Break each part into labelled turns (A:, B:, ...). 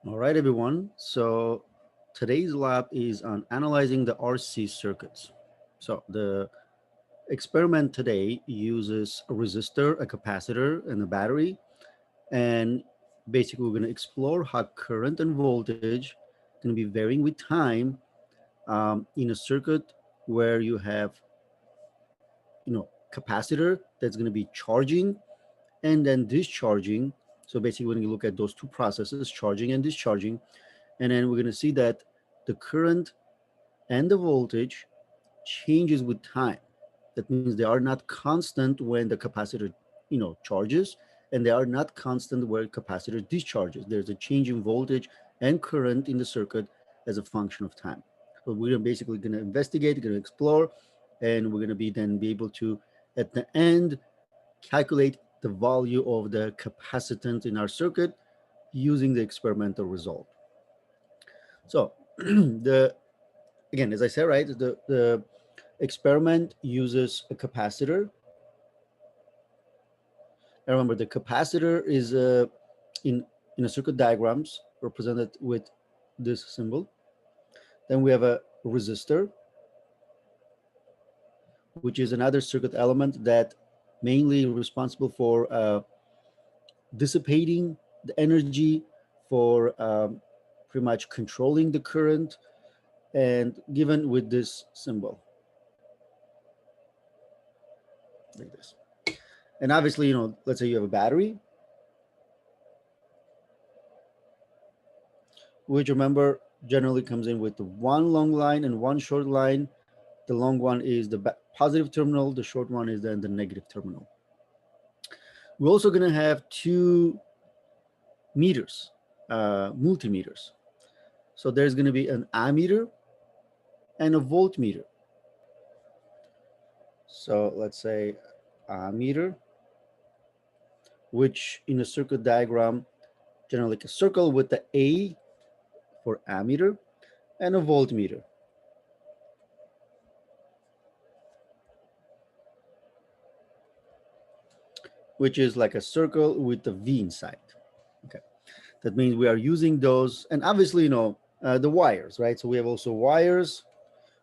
A: All right, everyone. So today's lab is on analyzing the RC circuits. So the experiment today uses a resistor, a capacitor, and a battery. And basically, we're going to explore how current and voltage going to be varying with time in a circuit where you have, capacitor that's going to be charging and then discharging. So basically, when you look at those two processes, charging and discharging, and then we're going to see that the current and the voltage changes with time. That means they are not constant when the capacitor, charges, and they are not constant where capacitor discharges. There's a change in voltage and current in the circuit as a function of time. So we're basically going to investigate, going to explore, and we're going to be able to, at the end, calculate the value of the capacitance in our circuit using the experimental result. So the again, as I said, right, the experiment uses a capacitor. And remember, the capacitor is in in a circuit diagrams represented with this symbol. Then we have a resistor, which is another circuit element that mainly responsible for dissipating the energy, for pretty much controlling the current, and given with this symbol like this. And obviously, let's say you have a battery, which remember generally comes in with the one long line and one short line. The long one is the positive terminal, the short one is then the negative terminal. We're also going to have two meters, multimeters. So there's going to be an ammeter and a voltmeter. So let's say ammeter, which in a circuit diagram, generally like a circle with the A for ammeter, and a voltmeter, which is like a circle with the V inside. Okay, that means we are using those, and obviously, the wires, right? So we have also wires,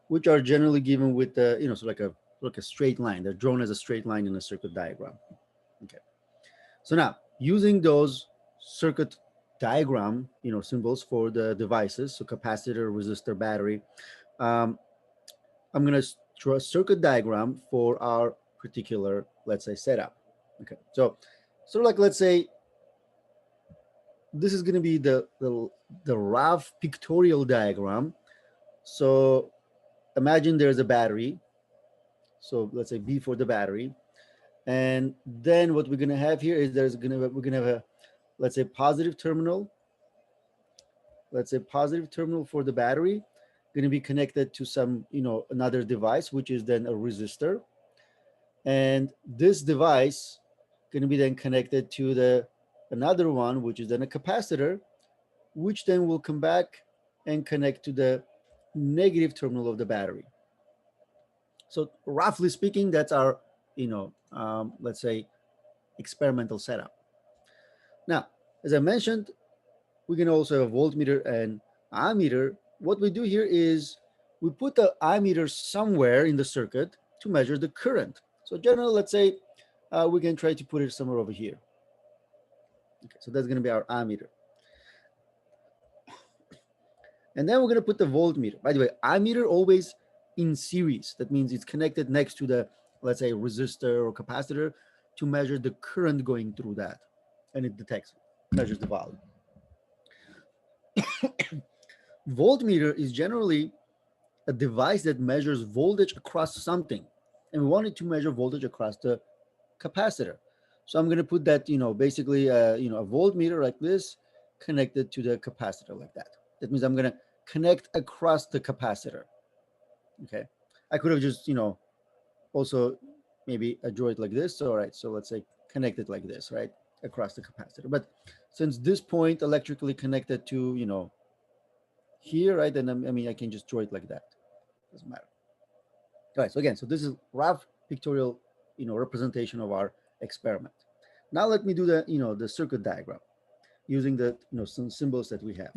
A: which are generally given with the, so like a straight line. They're drawn as a straight line in a circuit diagram. Okay, so now using those circuit diagram, symbols for the devices, so capacitor, resistor, battery. Um, I'm gonna draw a circuit diagram for our particular, let's say, setup. Okay, so sort of like, let's say this is going to be the rough pictorial diagram. So imagine there's a battery. So let's say B for the battery, and then what we're going to have here is we're going to have a, let's say, positive terminal. Let's say positive terminal for the battery, going to be connected to some, another device, which is then a resistor, and this device going to be then connected to the another one, which is then a capacitor, which then will come back and connect to the negative terminal of the battery. So roughly speaking, that's our, let's say, experimental setup. Now, as I mentioned, we can also have a voltmeter and ammeter. What we do here is we put the ammeter somewhere in the circuit to measure the current. So generally, let's say we can try to put it somewhere over here. Okay, so that's going to be our ammeter. And then we're going to put the voltmeter. By the way, ammeter always in series. That means it's connected next to the, let's say, resistor or capacitor to measure the current going through that. And it detects, measures the volume. Voltmeter is generally a device that measures voltage across something. And we want it to measure voltage across the capacitor. So I'm going to put that, basically, a voltmeter like this connected to the capacitor like that. That means I'm going to connect across the capacitor. Okay. I could have just, also maybe draw it like this. All right. So let's say connect it like this, right? Across the capacitor. But since this point electrically connected to, here, right? Then I mean, I can just draw it like that. Doesn't matter. All right. So again, so this is rough pictorial, representation of our experiment. Now let me do the, the circuit diagram. using the some symbols that we have.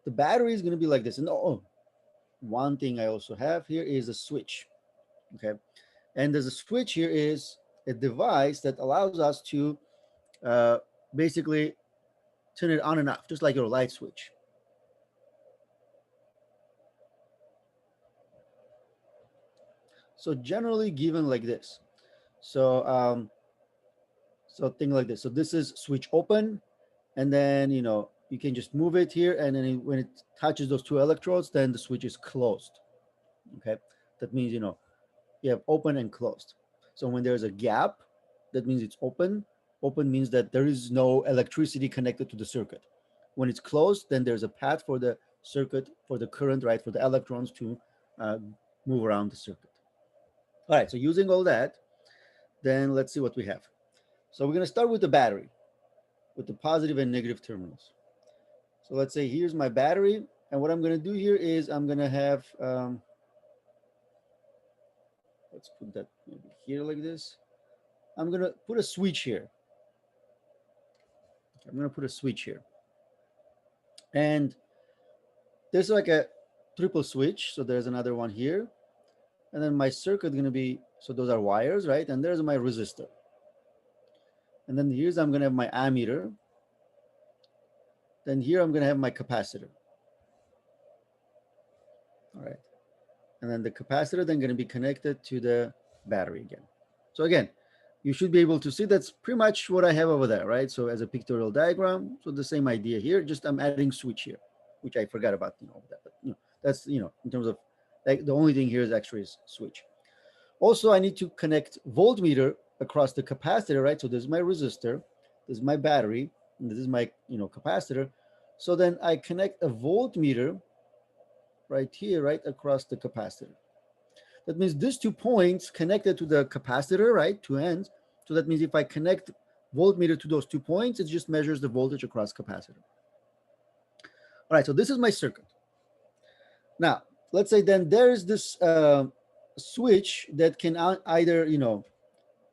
A: The battery is going to be like this. And one thing I also have here is a switch. Okay, and there's a switch here is a device that allows us to uh, basically turn it on and off, just like your light switch. So generally given like this. So so thing like this. So this is switch open, and then you can just move it here, and then when it touches those two electrodes, then the switch is closed. Okay, that means you have open and closed. So when there's a gap, that means it's open. Open means that there is no electricity connected to the circuit. When it's closed, then there's a path for the circuit, for the current, right, for the electrons to uh, move around the circuit. All right, so using all that, then let's see what we have. So we're going to start with the battery, with the positive and negative terminals. So let's say here's my battery, and what I'm going to do here is I'm going to have, let's put that maybe here like this. I'm going to put a switch here. I'm going to put a switch here. And there's like a triple switch. So there's another one here. And then my circuit is going to be, so those are wires, right? And there's my resistor. And then here's, I'm going to have my ammeter. Then here I'm going to have my capacitor. All right. And then the capacitor then going to be connected to the battery again. So again, you should be able to see that's pretty much what I have over there, right? So as a pictorial diagram, so the same idea here, just I'm adding switch here, which I forgot about, that, but that's, in terms of like the only thing here is actually is switch. Also, I need to connect voltmeter across the capacitor, right? So this is my resistor, this is my battery, and this is my, capacitor. So then I connect a voltmeter right here, right across the capacitor. That means these 2 points connected to the capacitor, right, 2 ends. So that means if I connect voltmeter to those 2 points, it just measures the voltage across capacitor. All right, so this is my circuit. Now, let's say then there's this switch that can either,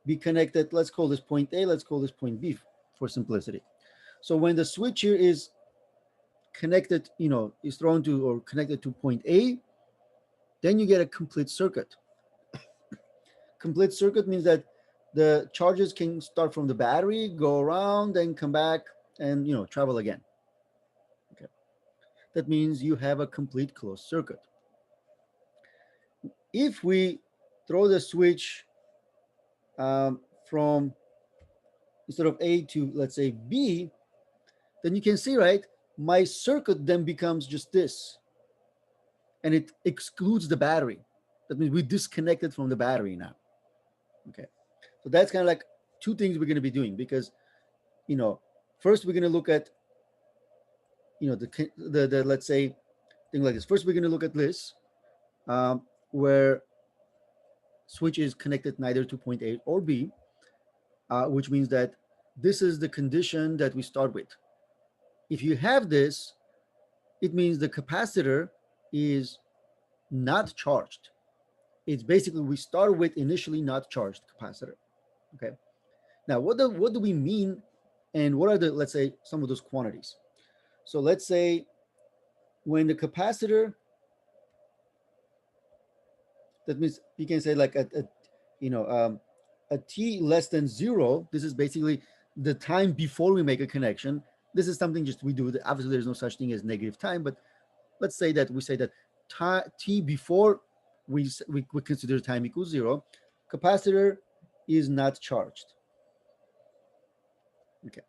A: be connected. Let's call this point A, let's call this point B for simplicity. So when the switch here is connected, is thrown to or connected to point A, then you get a complete circuit. Complete circuit means that the charges can start from the battery, go around, then come back and travel again. Okay, that means you have a complete closed circuit. If we throw the switch from instead of A to, let's say, B, then you can see, right, my circuit then becomes just this, and it excludes the battery. That means we disconnected from the battery now. Okay, so that's kind of like 2 things we're going to be doing, because first we're going to look at the let's say thing like this. First we're going to look at this where switch is connected neither to point A or B, which means that this is the condition that we start with. If you have this, it means the capacitor is not charged. It's basically we start with initially not charged capacitor. Okay. Now, what do we mean, and what are the, let's say, some of those quantities? So let's say when the capacitor, that means you can say like a t less than 0. This is basically the time before we make a connection. This is something just we do. Obviously, there's no such thing as negative time, but let's say that we say that t before we consider time equals 0, capacitor is not charged. Okay.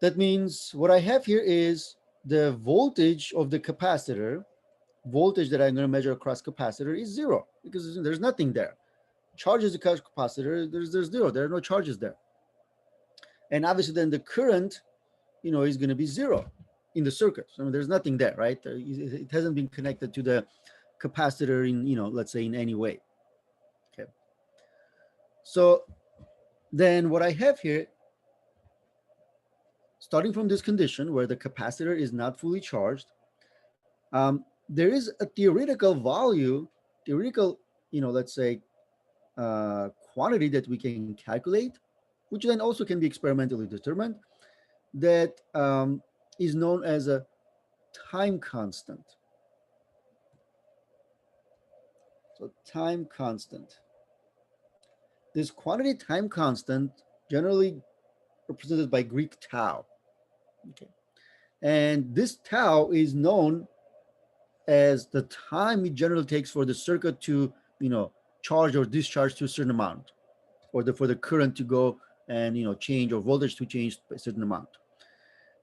A: That means what I have here is the voltage of the capacitor, voltage that I'm going to measure across capacitor is 0 because there's nothing there. Charges the capacitor, there's 0. There are no charges there. And obviously then the current, is going to be 0 in the circuit. So there's nothing there, right? It hasn't been connected to the capacitor in, let's say in any way. Okay. So then what I have here, starting from this condition where the capacitor is not fully charged, there is a theoretical value, let's say, quantity that we can calculate, which then also can be experimentally determined. that is known as a time constant. So time constant. This quantity time constant generally represented by Greek tau. Okay. And this tau is known as the time it generally takes for the circuit to, charge or discharge to a certain amount, or for the current to go and, change, or voltage to change a certain amount.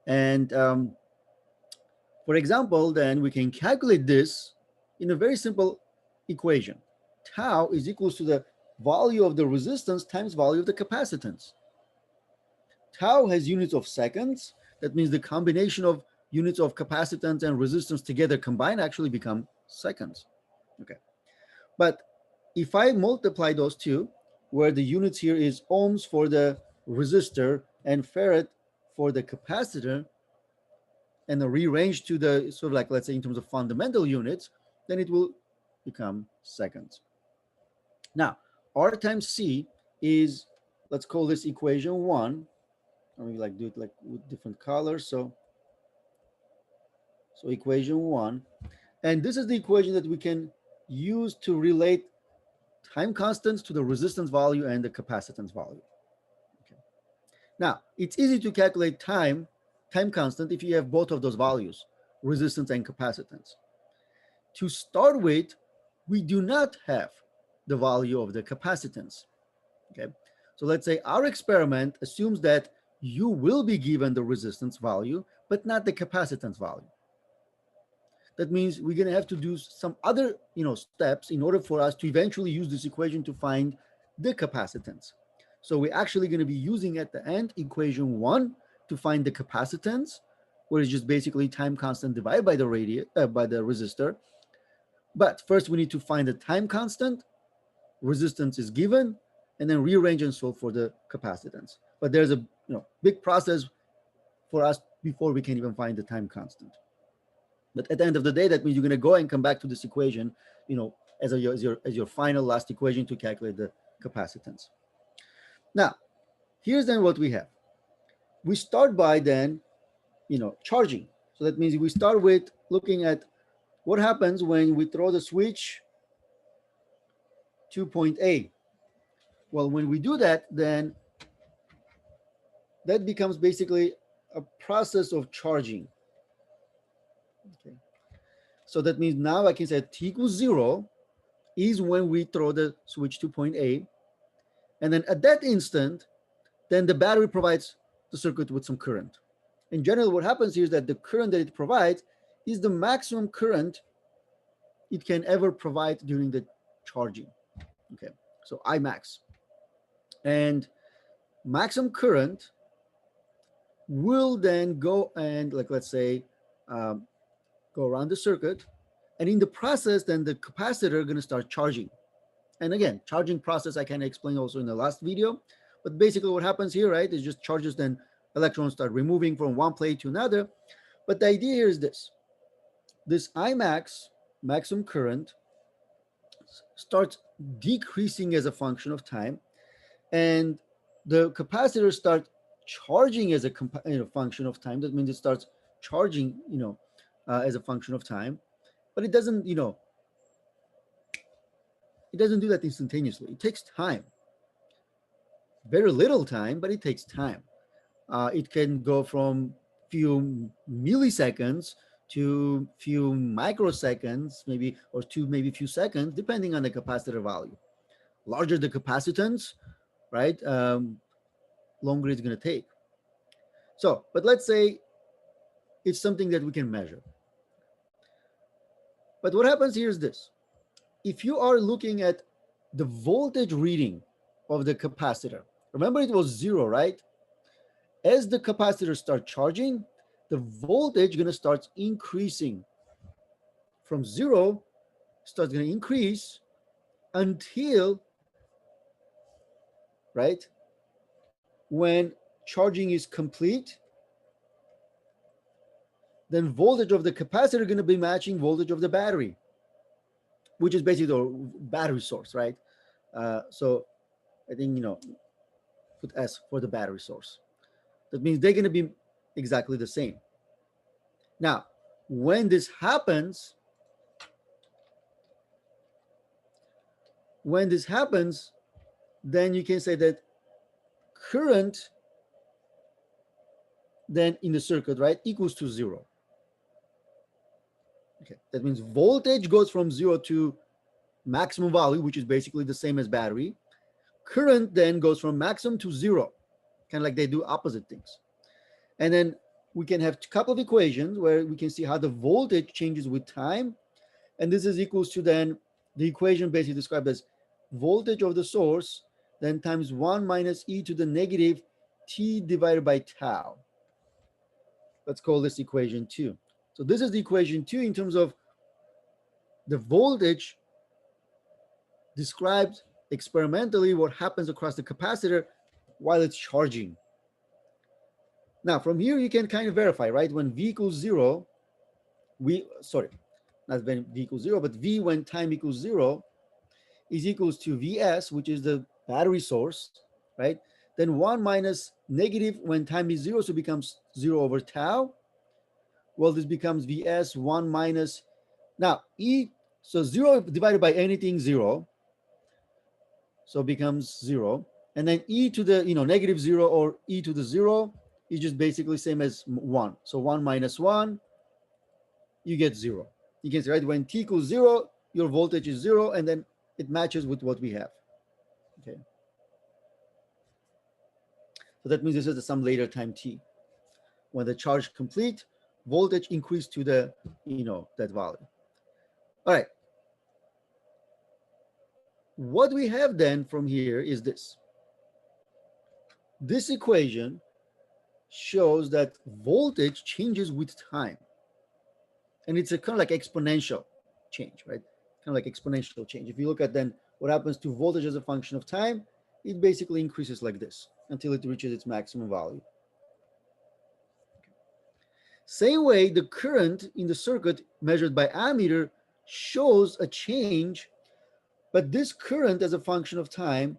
A: And for example, then we can calculate this in a very simple equation. Tau is equal to the value of the resistance times value of the capacitance. Tau has units of seconds. That means the combination of units of capacitance and resistance together combined actually become seconds. Okay. But if I multiply those two, where the units here is ohms for the resistor and farad for the capacitor, and rearrange to the sort of like, let's say, in terms of fundamental units, then it will become seconds. Now, R times C is, let's call this equation 1. Or we like do it like with different colors. So equation 1. And this is the equation that we can use to relate time constants to the resistance value and the capacitance value. Okay. Now, it's easy to calculate time constant if you have both of those values, resistance and capacitance. To start with, we do not have the value of the capacitance. Okay. So let's say our experiment assumes that you will be given the resistance value, but not the capacitance value. That means we're going to have to do some other, steps in order for us to eventually use this equation to find the capacitance. So we're actually going to be using at the end equation 1 to find the capacitance, where it's just basically time constant divided by the resistor. But first we need to find the time constant, resistance is given, and then rearrange and solve for the capacitance. But there's a big process for us before we can even find the time constant. But at the end of the day, that means you're going to go and come back to this equation, as your final last equation to calculate the capacitance. Now, here's then what we have. We start by then, charging. So that means we start with looking at what happens when we throw the switch to point A. Well, when we do that, then that becomes basically a process of charging. Okay. So that means now I can say t equals 0 is when we throw the switch to point A. And then at that instant, then the battery provides the circuit with some current. In general, what happens here is that the current that it provides is the maximum current it can ever provide during the charging. Okay, so I max. And maximum current will then go and, like, let's say, go around the circuit. And in the process, then the capacitor is going to start charging. And again, charging process I can explain also in the last video. But basically what happens here, right, is just charges, then electrons start removing from one plate to another. But the idea here is this. This Imax, maximum current, starts decreasing as a function of time. And the capacitor starts charging as a function of time. That means it starts charging, as a function of time. But it doesn't, it doesn't do that instantaneously. It takes time. Very little time, but it takes time. It can go from few milliseconds to few microseconds, maybe, or to maybe few seconds, depending on the capacitor value. Larger the capacitance, right, longer it's going to take. So, but let's say it's something that we can measure. But what happens here is this. If you are looking at the voltage reading of the capacitor, remember it was 0, right? As the capacitor starts charging, the voltage going to start increasing. From 0, starts going to increase until, right, when charging is complete, then voltage of the capacitor going to be matching voltage of the battery, which is basically the battery source, right? So I think, put S for the battery source. That means they're going to be exactly the same. Now, when this happens, then you can say that current then in the circuit, right, equals to zero. Okay, that means voltage goes from zero to maximum value, which is basically the same as battery. Current then goes from maximum to zero, kind of like they do opposite things. And then we can have a couple of equations where we can see how the voltage changes with time. And this is equals to then the equation basically described as voltage of the source then times 1 minus e to the negative t divided by tau. Let's call this equation 2. So this is the equation 2 in terms of the voltage describes experimentally what happens across the capacitor while it's charging. Now from here you can kind of verify, right? When v equals 0, not when v equals 0, but v when time equals 0 is equals to Vs, which is the battery source, right? Then 1 minus negative when time is 0, so it becomes 0 over tau. Well, this becomes Vs 1 minus, now E, so 0 divided by anything 0, so it becomes 0. And then E to the, negative 0 or E to the 0 is just basically same as 1. So 1 minus 1, you get 0. You can see, right, when t equals 0, your voltage is 0, and then it matches with what we have. Okay. So that means this is some later time t. When the charge complete, voltage increase to the, that value. All right. What we have then from here is this. This equation shows that voltage changes with time. And it's a kind of like exponential change, right? Kind of like exponential change. If you look at then what happens to voltage as a function of time, it basically increases like this until it reaches its maximum value. Same way, the current in the circuit measured by ammeter shows a change, but this current as a function of time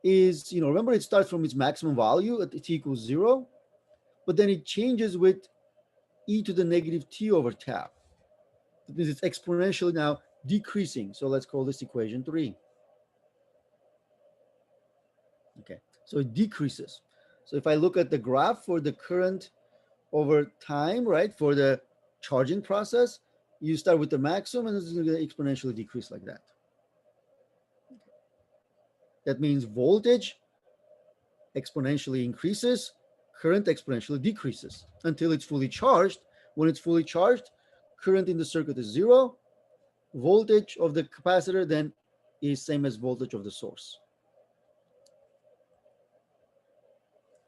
A: is, remember it starts from its maximum value at t equals 0, but then it changes with e to the negative t over tau. That means it's exponentially now decreasing. So let's call this equation 3. Okay, so it decreases. So if I look at the graph for the current over time, right, for the charging process, you start with the maximum and it's going to exponentially decrease like that. That means voltage exponentially increases, current exponentially decreases until it's fully charged. When it's fully charged, current in the circuit is 0. Voltage of the capacitor then is same as voltage of the source.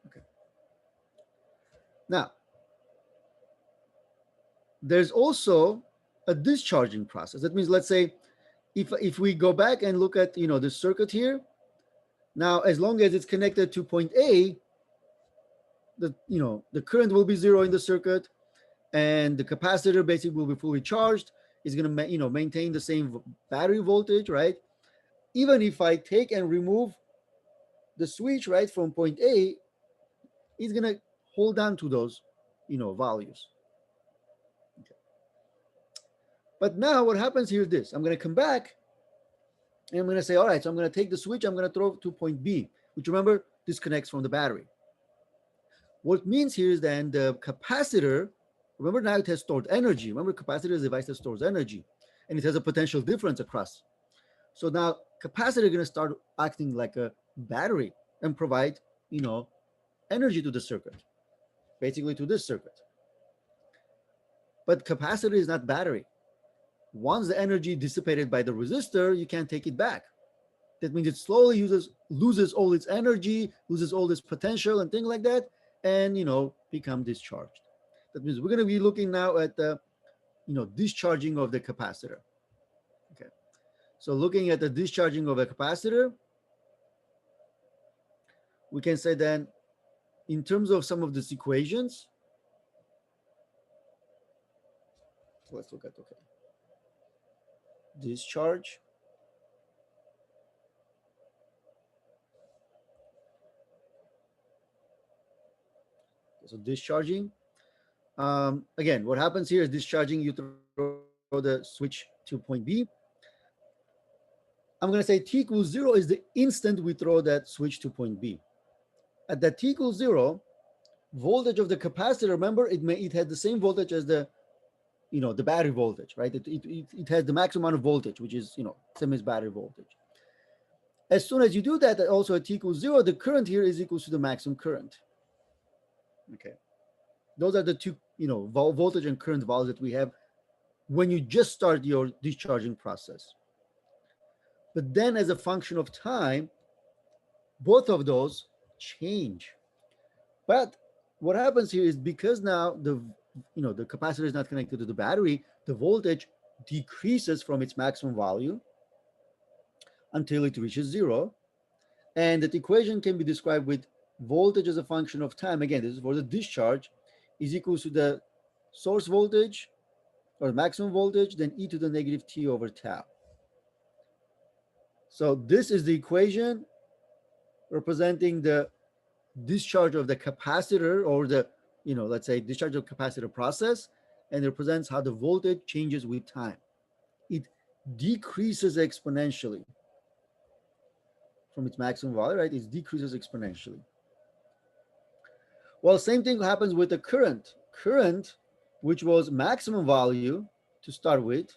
A: Okay. Now, there's also a discharging process. That means, let's say, if we go back and look at the circuit here, now as long as it's connected to point A, the current will be 0 in the circuit, and the capacitor basically will be fully charged. It's going to maintain the same battery voltage, right? Even if I take and remove the switch, right, from point A, it's going to hold on to those values. Okay. But now what happens here is this. I'm going to come back and I'm going to say, all right, so I'm going to take the switch, I'm going to throw it to point B, which, remember, disconnects from the battery. What it means here is then the capacitor, remember, now it has stored energy. Remember, capacitor is a device that stores energy, and it has a potential difference across. So now capacitor is going to start acting like a battery and provide, energy to the circuit, basically to this circuit. But capacitor is not battery. Once the energy dissipated by the resistor, you can't take it back. That means it slowly loses all its energy, loses all its potential and things like that, and become discharged. That means we're going to be looking now at the discharging of the capacitor. Okay, so looking at the discharging of a capacitor, we can say then in terms of some of these equations, let's look at discharge. So discharging. Again, what happens here is discharging, you throw the switch to point B. I'm going to say t equals 0 is the instant we throw that switch to point B. At that t equals 0, voltage of the capacitor, remember, it had the same voltage as the the battery voltage, right? It has the maximum amount of voltage, which is same as battery voltage. As soon as you do that, also at t equals 0, the current here is equal to the maximum current. Okay, those are the two voltage and current values that we have when you just start your discharging process. But then as a function of time, both of those change. But what happens here is because now the capacitor is not connected to the battery, the voltage decreases from its maximum value until it reaches 0. And that equation can be described with voltage as a function of time. Again, this is for the discharge, is equal to the source voltage or maximum voltage, then e to the negative t over tau. So this is the equation representing the discharge of the capacitor, or the let's say discharge of capacitor process, and it represents how the voltage changes with time. It decreases exponentially from its maximum value, right? It decreases exponentially. Well, same thing happens with the current. Current, which was maximum value to start with,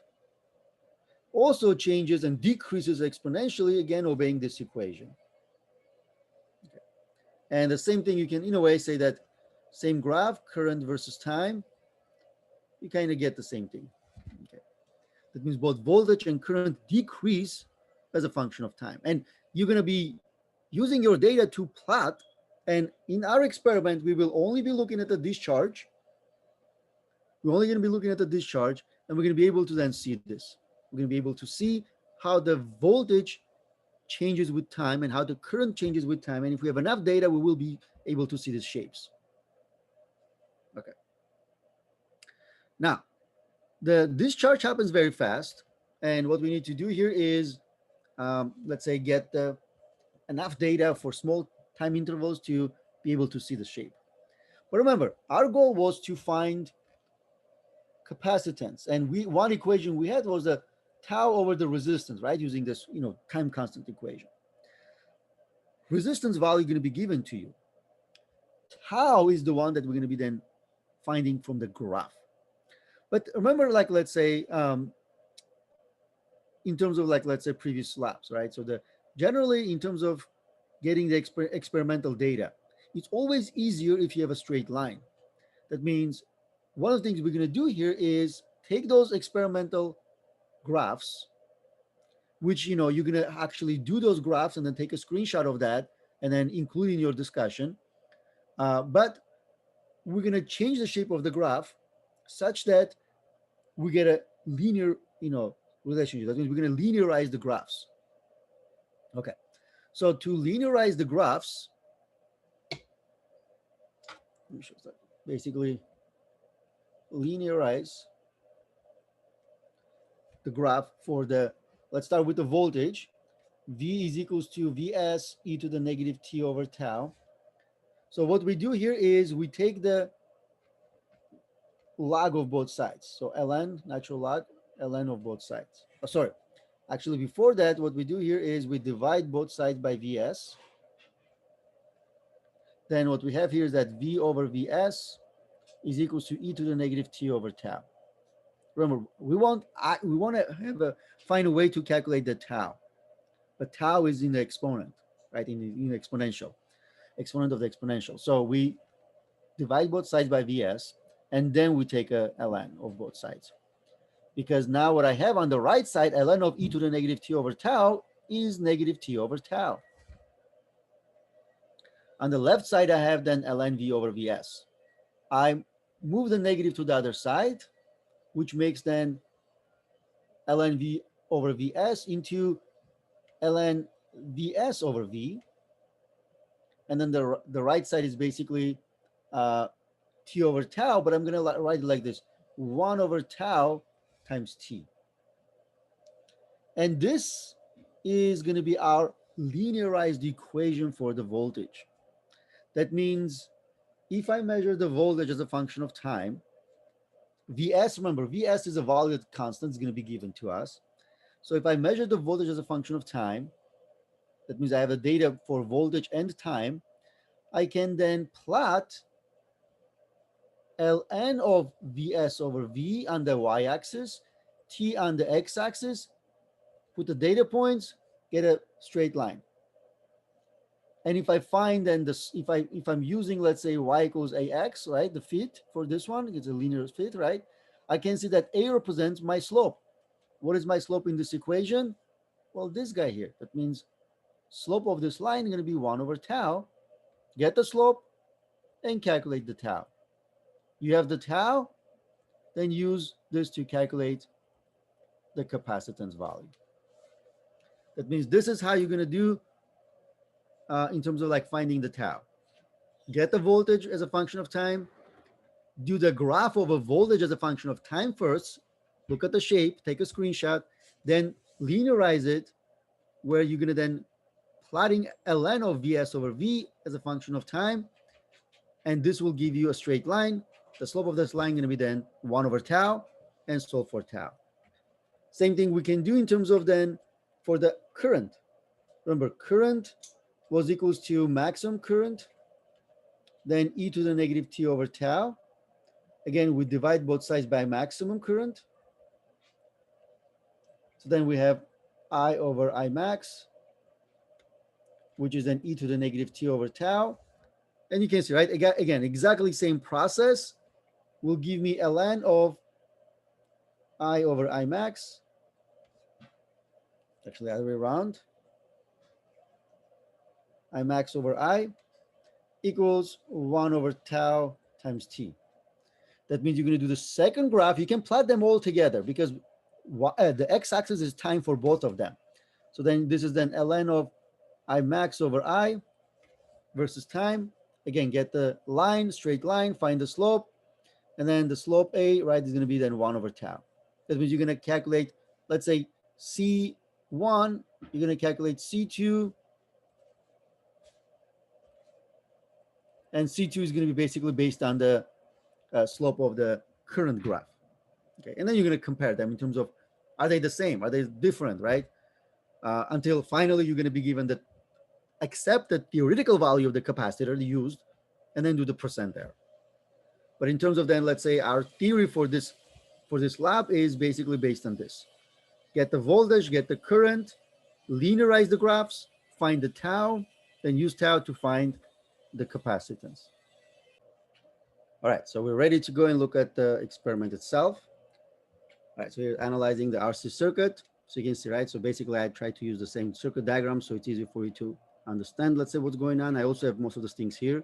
A: also changes and decreases exponentially, again obeying this equation. Okay. And the same thing, you can in a way say that same graph, current versus time, you kind of get the same thing. Okay. That means both voltage and current decrease as a function of time. And you're going to be using your data to plot. And in our experiment, we will only be looking at the discharge. We're only going to be looking at the discharge, and we're going to be able to then see this. We're going to be able to see how the voltage changes with time and how the current changes with time. And if we have enough data, we will be able to see these shapes. Okay. Now, the discharge happens very fast. And what we need to do here is, let's say, get enough data for small time intervals to be able to see the shape. But remember, our goal was to find capacitance. And one equation we had was the tau over the resistance, right? Using this, time constant equation. Resistance value going to be given to you. Tau is the one that we're going to be then finding from the graph. But remember, like, let's say, in terms of, like, let's say, previous labs, right? So generally in terms of getting the experimental data, it's always easier if you have a straight line. That means one of the things we're going to do here is take those experimental graphs, which you're going to actually do those graphs and then take a screenshot of that and then include in your discussion. But we're going to change the shape of the graph such that we get a linear relationship. That means we're going to linearize the graphs. Okay, so to linearize the graphs, basically linearize the graph for the, let's start with the voltage. V is equals to Vs e to the negative t over tau. So what we do here is we take the log of both sides. So ln, natural log, ln of both sides. Oh, sorry. Actually, before that, what we do here is we divide both sides by Vs. Then what we have here is that V over Vs is equals to e to the negative t over tau. Remember, we want to find a way to calculate the tau, but tau is in the exponent, right? In the exponential, exponent of the exponential. So we divide both sides by Vs, and then we take a ln of both sides. Because now what I have on the right side, ln of e to the negative t over tau is negative t over tau. On the left side, I have then ln v over Vs. I move the negative to the other side, which makes then ln v over Vs into ln Vs over V. And then the right side is basically t over tau, but I'm going to write it like this: 1 over tau times t. And this is going to be our linearized equation for the voltage. That means if I measure the voltage as a function of time, Vs, remember, Vs is a value constant, it's going to be given to us. So if I measure the voltage as a function of time, that means I have the data for voltage and time, I can then plot ln of Vs over V on the y-axis, T on the x-axis, put the data points, get a straight line. And if I find then this, if I'm using, let's say, y equals ax, right, the fit for this one, it's a linear fit, right? I can see that a represents my slope. What is my slope in this equation? Well, this guy here. That means slope of this line is going to be 1 over tau. Get the slope and calculate the tau. You have the tau, then use this to calculate the capacitance value. That means this is how you're going to do in terms of like finding the tau. Get the voltage as a function of time, do the graph of a voltage as a function of time first, look at the shape, take a screenshot, then linearize it, where you're going to then plotting ln of Vs over V as a function of time, and this will give you a straight line. The slope of this line is going to be then 1 over tau, and solve for tau. Same thing we can do in terms of then for the current. Remember, current was equals to maximum current, then e to the negative t over tau. Again, we divide both sides by maximum current. So then we have I over I max, which is then e to the negative t over tau. And you can see, right, again, exactly same process will give me ln of I over I max. Actually, the other way around. I max over I equals 1 over tau times t. That means you're going to do the second graph. You can plot them all together because the x-axis is time for both of them. So then this is then ln of I max over I versus time. Again, get the line, straight line, find the slope. And then the slope A, right, is going to be then 1 over tau. That means you're going to calculate, let's say, C1, you're going to calculate C2, and C2 is going to be basically based on the slope of the current graph. Okay, and then you're going to compare them in terms of, are they the same? Are they different, right? Until finally you're going to be given the accepted theoretical value of the capacitor used, and then do the percent error. But in terms of then, let's say our theory for this lab is basically based on this. Get the voltage, get the current, linearize the graphs, find the tau, then use tau to find the capacitance. All right, so we're ready to go and look at the experiment itself. All right, so we're analyzing the RC circuit. So you can see, right, so basically I try to use the same circuit diagram so it's easy for you to understand, let's say, what's going on. I also have most of those things here.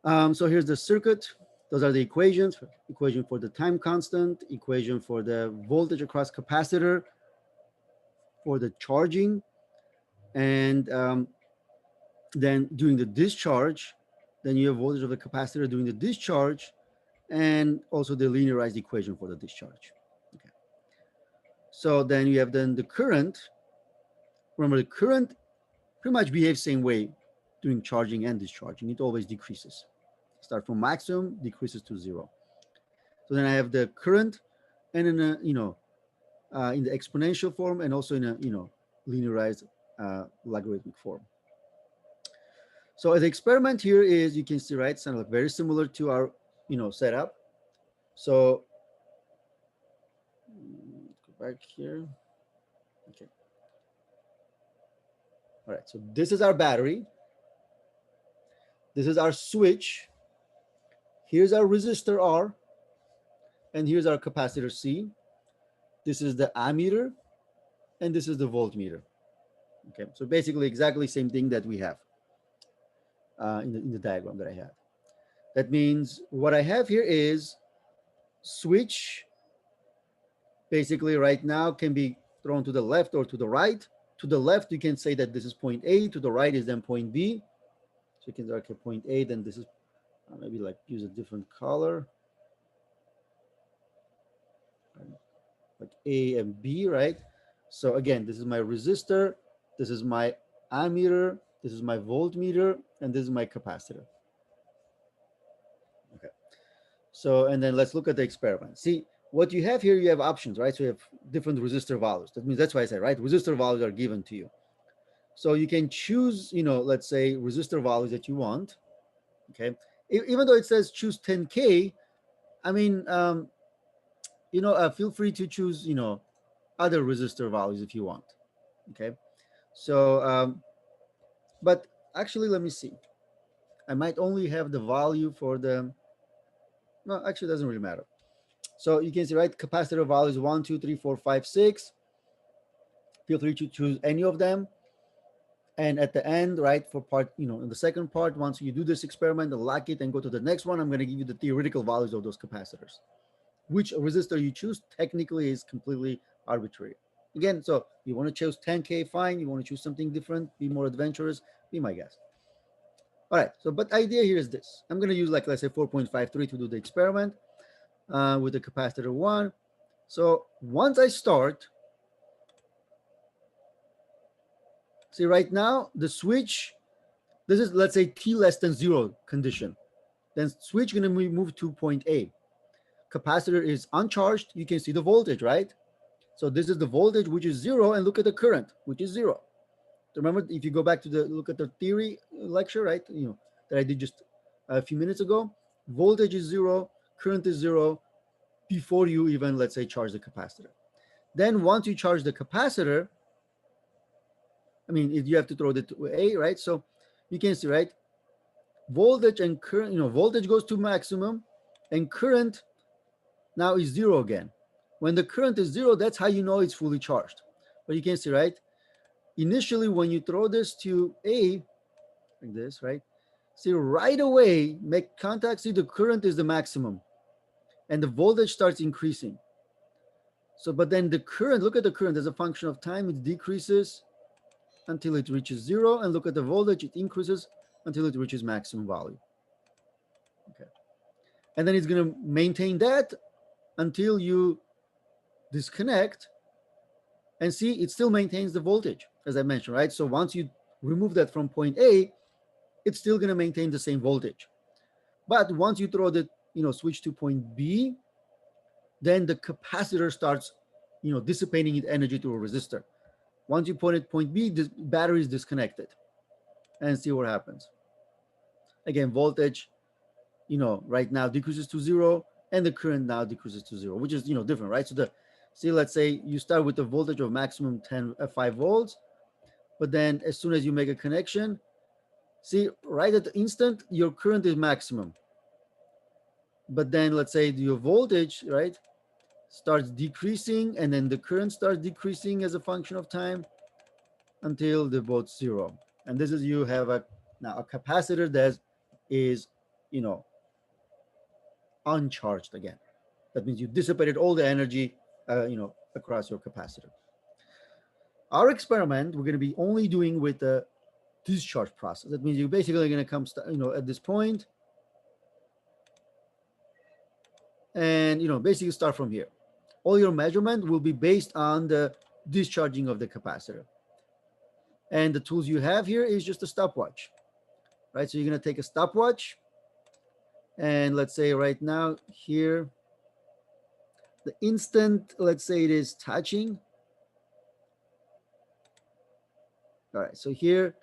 A: So here's the circuit. Those are the equations: equation for the time constant, equation for the voltage across capacitor, for the charging, and then during the discharge, then you have voltage of the capacitor during the discharge, and also the linearized equation for the discharge. Okay. So then you have then the current. Remember, the current pretty much behaves same way during charging and discharging. It always decreases. Start from maximum, decreases to 0. So then I have the current, and in a in the exponential form, and also in a linearized logarithmic form. So the experiment here is, you can see, right, it's kind of very similar to our setup. So go back here. Okay. All right. So this is our battery. This is our switch. Here's our resistor R, and here's our capacitor C. This is the ammeter, and this is the voltmeter. Okay, so basically exactly same thing that we have in the diagram that I had. That means what I have here is switch. Basically right now can be thrown to the left or to the right. To the left, you can say that this is point A. To the right is then point B. So you can say, okay, point A, then this is maybe like use a different color. Like A and B, right? So again, this is my resistor, this is my ammeter, this is my voltmeter, and this is my capacitor. So, and then let's look at the experiment. See, what you have here, you have options, right? So you have different resistor values. That means that's why I said, right? Resistor values are given to you. So you can choose, let's say resistor values that you want. Okay. Even though it says choose 10K, I mean, feel free to choose, other resistor values if you want. Okay. So, but actually, let me see. I might only have the value for the, no, actually, it doesn't really matter. So you can see, right, capacitor values 1, 2, 3, 4, 5, 6. Feel free to choose any of them. And at the end, right, for part, in the second part, once you do this experiment and like it and go to the next one, I'm going to give you the theoretical values of those capacitors. Which resistor you choose technically is completely arbitrary. Again, so you want to choose 10K, fine. You want to choose something different, be more adventurous, be my guest. All right, so but idea here is this. I'm going to use, like, let's say 4.53 to do the experiment with the capacitor 1. So once I start, see right now the switch, this is, let's say, t less than 0 condition. Then switch going to move to point A. Capacitor is uncharged. You can see the voltage, right? So this is the voltage, which is 0, and look at the current, which is 0. Remember, if you go back to look at the theory lecture, right? That I did just a few minutes ago. Voltage is 0, current is 0 before you even, let's say, charge the capacitor. Then once you charge the capacitor, I mean, you have to throw it to A, right? So you can see, right? Voltage and current, voltage goes to maximum, and current now is 0 again. When the current is 0, that's how you know it's fully charged. But you can see, right? Initially, when you throw this to A, like this, right? See, right away, make contact, see the current is the maximum, and the voltage starts increasing. So, but then the current, look at the current as a function of time, it decreases until it reaches 0, and look at the voltage, it increases until it reaches maximum value. Okay. And then it's going to maintain that until you disconnect, and see, it still maintains the voltage, as I mentioned, right? So once you remove that from point A, it's still going to maintain the same voltage. But once you throw the, switch to point B, then the capacitor starts, dissipating its energy to a resistor. Once you point at point B, the battery is disconnected, and see what happens. Again, voltage, right now decreases to 0, and the current now decreases to 0, which is, different, right? So see, let's say you start with a voltage of maximum 5 volts, but then as soon as you make a connection, see, right at the instant, your current is maximum. But then let's say your voltage, right, starts decreasing, and then the current starts decreasing as a function of time until they're both 0. And this is, you have now a capacitor that is, uncharged again. That means you dissipated all the energy, across your capacitor. Our experiment, we're going to be only doing with the discharge process. That means you're basically going to come, at this point, and, basically start from here. All your measurement will be based on the discharging of the capacitor. And the tools you have here is just a stopwatch, right? So you're going to take a stopwatch, and let's say right now here, the instant, let's say it is touching. All right, so here,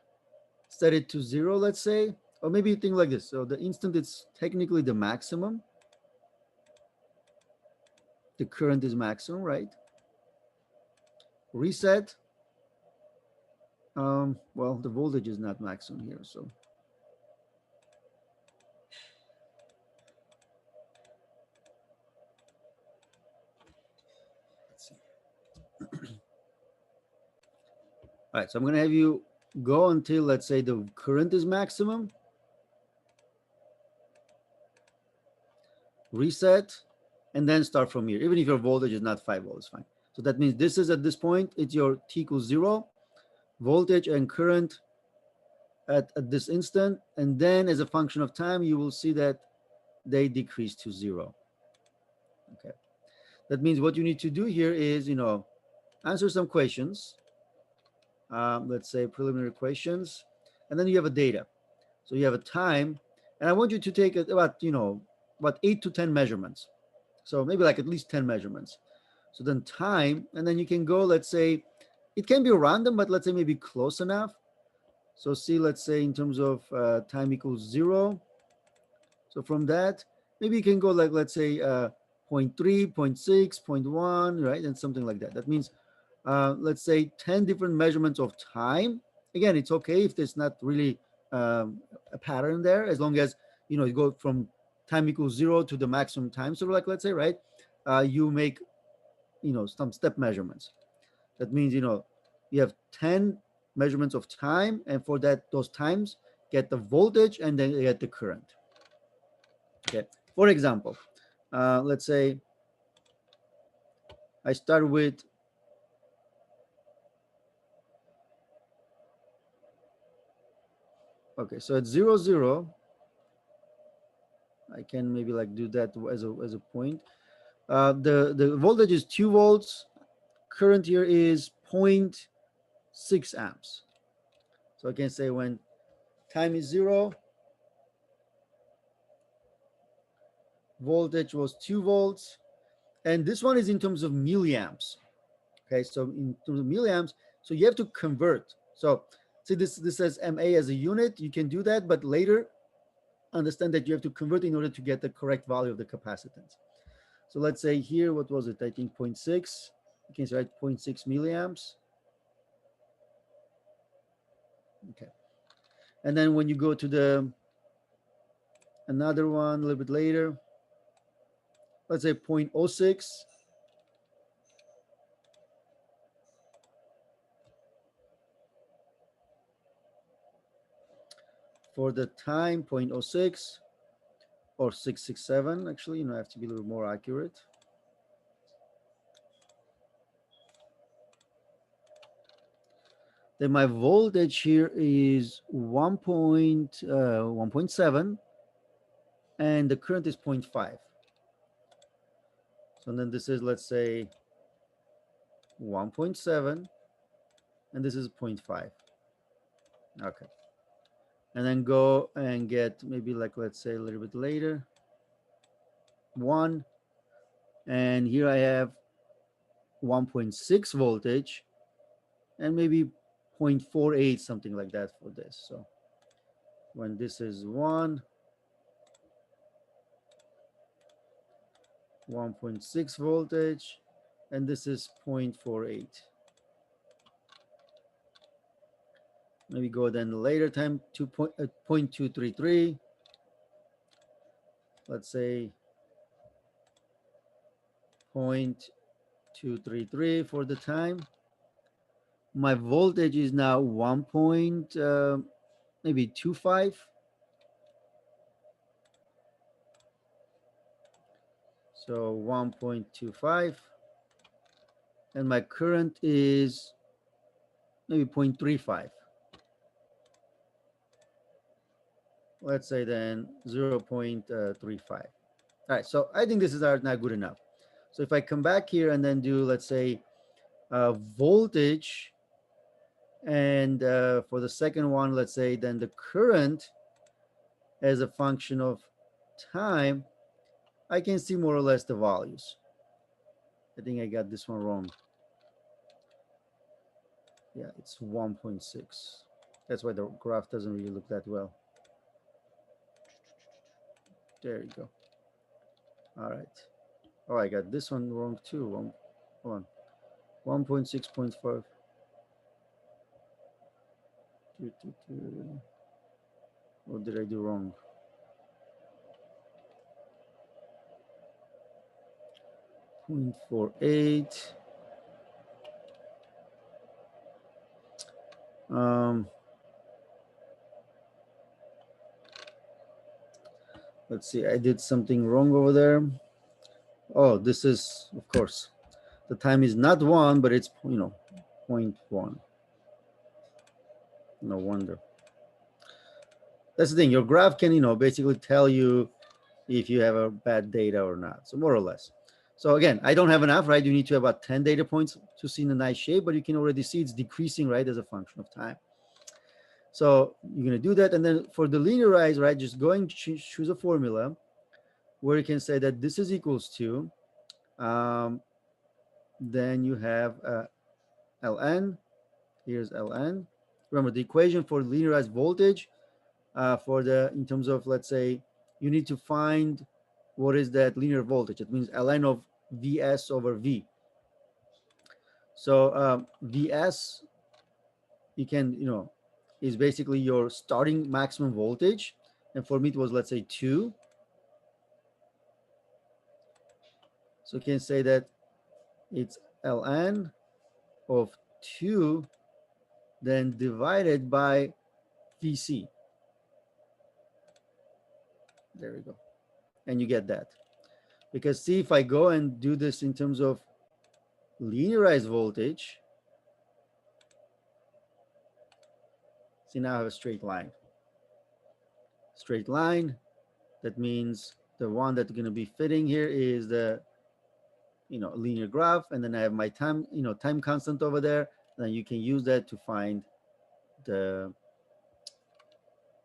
A: set it to 0, let's say, or maybe you think like this. So the instant it's technically the maximum, the current is maximum, right? Reset. Well, the voltage is not maximum here, so. Let's see. All right, so I'm going to have you go until, let's say, the current is maximum. Reset, and then start from here. Even if your voltage is not 5 volts, fine. So that means this is, at this point, it's your t equals 0, voltage and current at this instant. And then as a function of time, you will see that they decrease to 0. Okay. That means what you need to do here is, answer some questions. Let's say preliminary questions, and then you have a data. So you have a time, and I want you to take about, about 8 to 10 measurements. So maybe like at least 10 measurements. So then time, and then you can go, let's say, it can be random, but let's say maybe close enough. So see, let's say in terms of time equals 0. So from that, maybe you can go like, let's say 0.3, 0.6, 0.1, right? And something like that. That means, let's say 10 different measurements of time. Again, it's okay if there's not really a pattern there, as long as, you go from time equals 0 to the maximum time. So like, let's say, right, you make, some step measurements. That means, you have 10 measurements of time, and for that, those times get the voltage and then you get the current. Okay. For example, let's say I start with okay, so at 0, 0, I can maybe like do that as a point. The voltage is 2 volts. Current here is 0.6 amps. So I can say when time is 0, voltage was 2 volts, and this one is in terms of milliamps. Okay, so in terms of milliamps, so you have to convert. So see, this says MA as a unit. You can do that, but later understand that you have to convert in order to get the correct value of the capacitance. So let's say here, what was it? I think 0.6. You can write 0.6 milliamps. Okay. And then when you go to the another one a little bit later, let's say 0.06. For the time, 0.06 or 667. Actually, I have to be a little more accurate. Then my voltage here is 1.7, and the current is 0.5. So then this is, let's say, 1.7, and this is 0.5. Okay. And then go and get maybe like, let's say a little bit later, 1. And here I have 1.6 voltage and maybe 0.48, something like that for this. So when this is 1.6 voltage, and this is 0.48. Maybe go then later time to 0.233. Let's say 0.233 for the time. My voltage is now 1.25. So 1.25, and my current is maybe 0.35. Let's say then 0.35. All right, so I think this is not good enough. So if I come back here and then do, let's say, voltage, and for the second one, let's say then the current as a function of time, I can see more or less the values. I think I got this one wrong. Yeah, it's 1.6. That's why the graph doesn't really look that well. There you go. All right. Oh, I got this one wrong too. Hold on. 1.6.5. What did I do wrong? 0.48. Let's see, I did something wrong over there. Oh, this is, of course, the time is not 1, but it's, 0.1. No wonder. That's the thing. Your graph can, basically tell you if you have a bad data or not. So more or less. So again, I don't have enough, right? You need to have about 10 data points to see in a nice shape, but you can already see it's decreasing, right, as a function of time. So you're going to do that. And then for the linearize, right, just go and choose a formula. where you can say that this is equals to, um, then you have ln. Here's ln. Remember the equation for linearized voltage, for the, in terms of, let's say, you need to find what is that linear voltage. It means ln of Vs over V. So Vs, you can, is basically your starting maximum voltage. And for me, it was, let's say, 2. So you can say that it's ln of 2, then divided by Vc. There we go. And you get that. Because see, if I go and do this in terms of linearized voltage, see, now I have a straight line. Straight line, that means the one that's going to be fitting here is the, linear graph, and then I have my time, time constant over there, and then you can use that to find the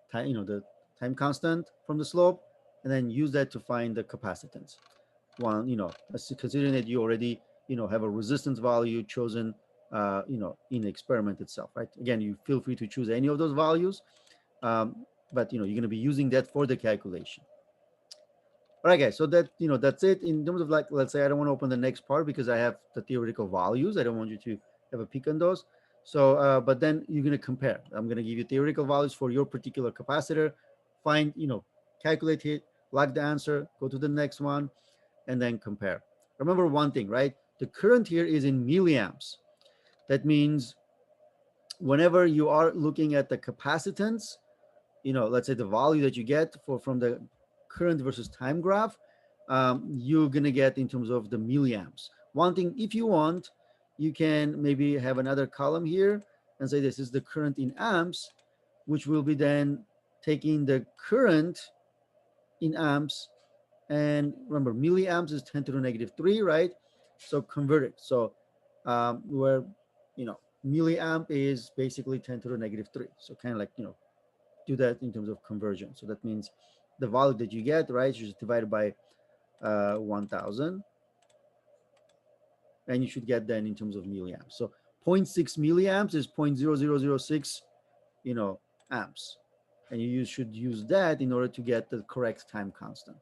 A: time, the time constant from the slope, and then use that to find the capacitance. One, considering that you already, have a resistance value chosen, in the experiment itself, right? Again, you feel free to choose any of those values, but you're going to be using that for the calculation. All right, guys. So that, that's it in terms of, like, let's say I don't want to open the next part because I have the theoretical values. I don't want you to have a peek on those. So, but then you're going to compare. I'm going to give you theoretical values for your particular capacitor. Find, calculate it, like the answer, go to the next one, and then compare. Remember one thing, right? The current here is in milliamps. That means whenever you are looking at the capacitance, let's say the value that you get from the current versus time graph, you're going to get in terms of the milliamps. One thing, if you want, you can maybe have another column here and say this is the current in amps, which will be then taking the current in amps. And remember, milliamps is 10 to the negative 3, right? So convert it. So where, milliamp is basically 10 to the negative 3. So kind of like, do that in terms of conversion. So that means the value that you get, right, you just divide it by 1000, and you should get then in terms of milliamps. So 0.6 milliamps is 0.0006, amps, and you should use that in order to get the correct time constant,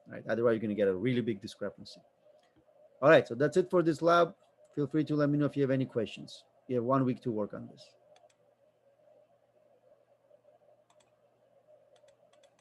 A: right? Otherwise, you're going to get a really big discrepancy. All right, so that's it for this lab. Feel free to let me know if you have any questions. You have 1 week to work on this.